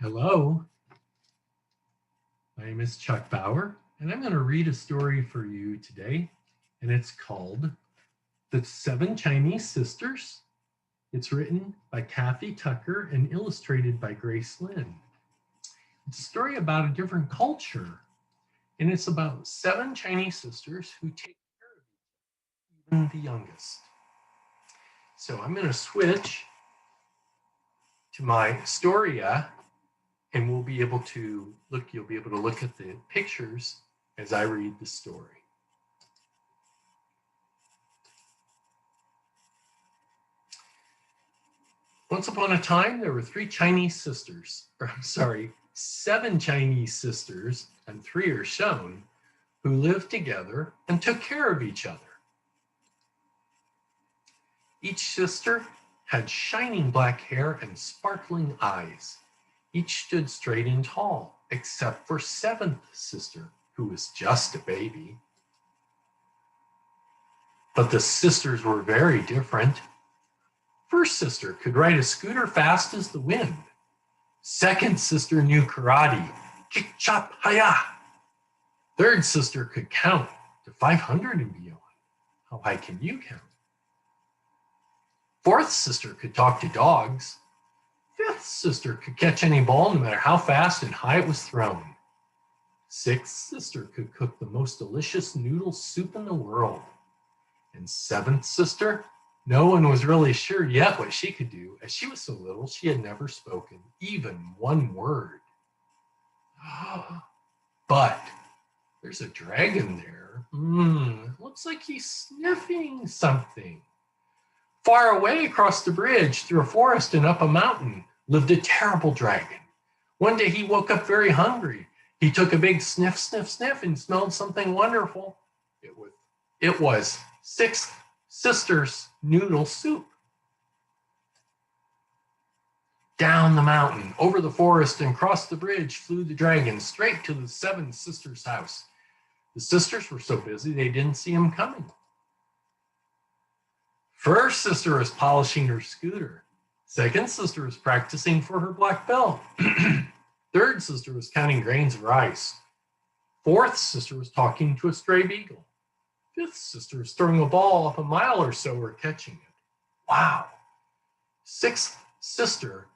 Hello, my name is Chuck Bauer, and I'm going to read a story for you today, and it's called The Seven Chinese Sisters. It's written by Kathy Tucker and illustrated by Grace Lynn. It's a story about a different culture, and it's about seven Chinese sisters who take care of each other, even the youngest. So I'm going to switch to my Storia, and you'll be able to look at the pictures as I read the story. Once upon a time, there were seven Chinese sisters, and three are shown, who lived together and took care of each other. Each sister had shining black hair and sparkling eyes. Each stood straight and tall, except for seventh sister, who was just a baby. But the sisters were very different. First sister could ride a scooter fast as the wind. Second sister knew karate, kick, chop, hi-ya. Third sister could count to 500 and beyond. How high can you count? Fourth sister could talk to dogs. Fifth sister could catch any ball no matter how fast and high it was thrown. Sixth sister could cook the most delicious noodle soup in the world. And seventh sister, no one was really sure yet what she could do, as she was so little she had never spoken even one word. But there's a dragon there. Looks like he's sniffing something. Far away across the bridge, through a forest and up a mountain, lived a terrible dragon. One day he woke up very hungry. He took a big sniff, sniff, sniff and smelled something wonderful. It was sixth sister's noodle soup. Down the mountain, over the forest, and across the bridge flew the dragon straight to the seventh sister's house. The sisters were so busy they didn't see him coming. First sister was polishing her scooter. Second sister was practicing for her black belt. Third sister was counting grains of rice. Fourth sister was talking to a stray beagle. Fifth sister was throwing a ball up a mile or so or catching it. Wow. Sixth sister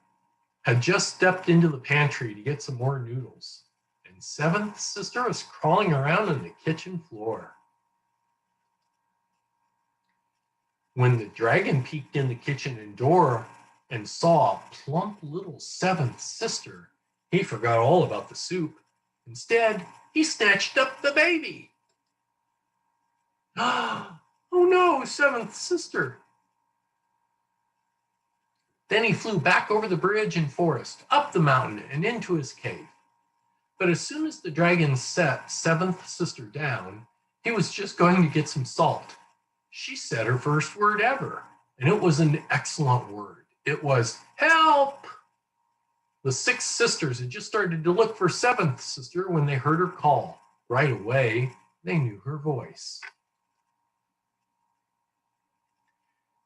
had just stepped into the pantry to get some more noodles. And seventh sister was crawling around on the kitchen floor. When the dragon peeked in the kitchen door and saw a plump little seventh sister, he forgot all about the soup. Instead, he snatched up the baby. Oh no, seventh sister. Then he flew back over the bridge and forest, up the mountain, and into his cave. But as soon as the dragon set seventh sister down, he was just going to get some salt. She said her first word ever, and it was an excellent word. It was, help! The six sisters had just started to look for seventh sister when they heard her call. Right away, they knew her voice.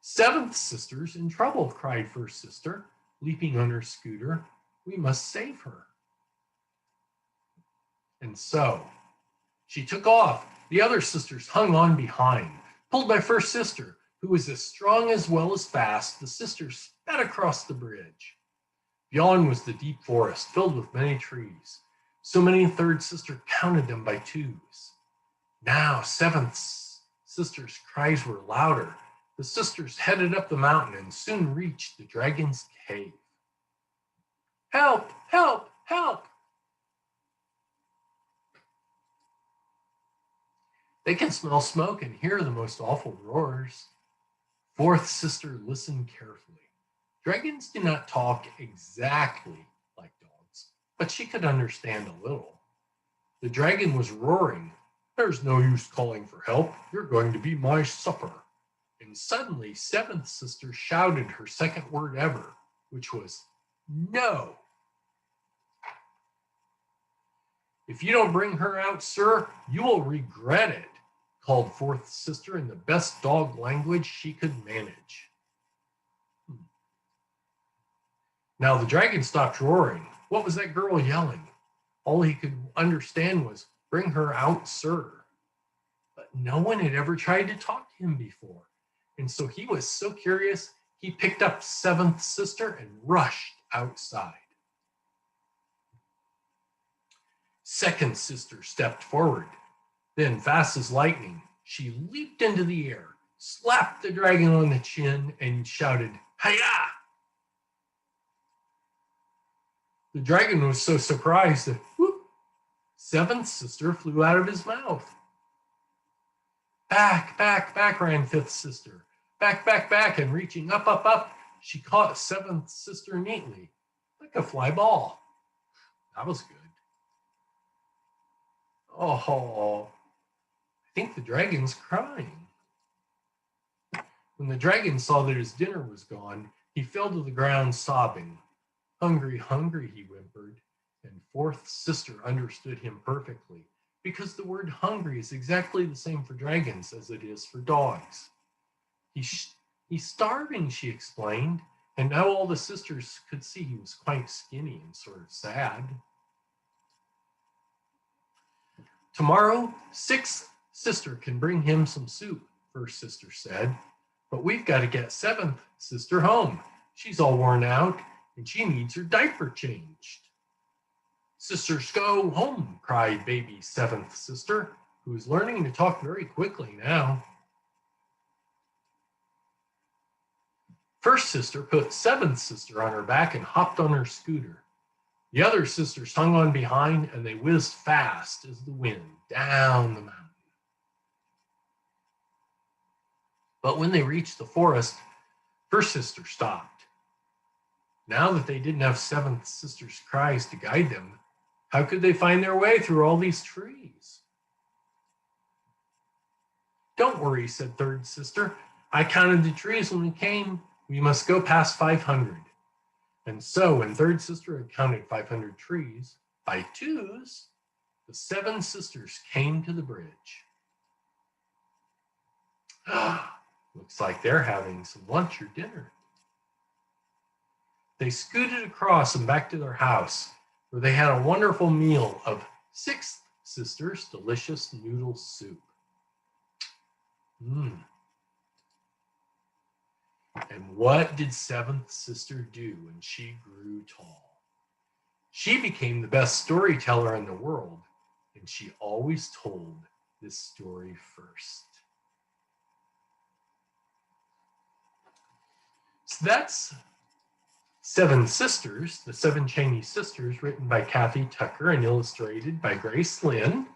Seventh sister's in trouble, cried first sister, leaping on her scooter. We must save her. And so she took off. The other sisters hung on behind. Pulled by first sister, who was as strong as well as fast, the sisters sped across the bridge. Beyond was the deep forest, filled with many trees. So many third sister counted them by twos. Now seventh sister's cries were louder. The sisters headed up the mountain and soon reached the dragon's cave. Help! Help! Help! They can smell smoke and hear the most awful roars. Fourth sister listened carefully. Dragons do not talk exactly like dogs, but she could understand a little. The dragon was roaring. There's no use calling for help. You're going to be my supper. And suddenly, seventh sister shouted her second word ever, which was no. If you don't bring her out, sir, you will regret it, called fourth sister in the best dog language she could manage. Now the dragon stopped roaring. What was that girl yelling? All he could understand was, "Bring her out, sir." But no one had ever tried to talk to him before. And so he was so curious, he picked up seventh sister and rushed outside. Second sister stepped forward. Then, fast as lightning, she leaped into the air, slapped the dragon on the chin, and shouted, "Hiya!" The dragon was so surprised that, whoop, seventh sister flew out of his mouth. Back, back, back, ran fifth sister. Back, back, back, and reaching up, up, up, she caught seventh sister neatly, like a fly ball. That was good. Oh, I think the dragon's crying. When the dragon saw that his dinner was gone, he fell to the ground sobbing. "Hungry, hungry," he whimpered, and fourth sister understood him perfectly, because the word hungry is exactly the same for dragons as it is for dogs. He's starving, she explained, and now all the sisters could see he was quite skinny and sort of sad. "Tomorrow, sixth sister can bring him some soup," first sister said, "but we've got to get seventh sister home. She's all worn out, and she needs her diaper changed." "Sisters, go home," cried baby seventh sister, who was learning to talk very quickly now. First sister put seventh sister on her back and hopped on her scooter. The other sisters hung on behind, and they whizzed fast as the wind down the mountain. But when they reached the forest, first sister stopped. Now that they didn't have seventh sister's cries to guide them, how could they find their way through all these trees? "Don't worry," said third sister. "I counted the trees when we came. We must go past 500. And so when third sister had counted 500 trees, by twos, the seven sisters came to the bridge. Looks like they're having some lunch or dinner. They scooted across and back to their house, where they had a wonderful meal of sixth sister's delicious noodle soup. And what did seventh sister do when she grew tall? She became the best storyteller in the world, and she always told this story first. So that's Seven Sisters, the Seven Chinese Sisters, written by Kathy Tucker and illustrated by Grace Lynn.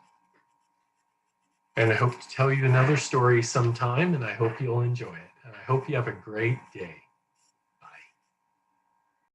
And I hope to tell you another story sometime, and I hope you'll enjoy it. And I hope you have a great day.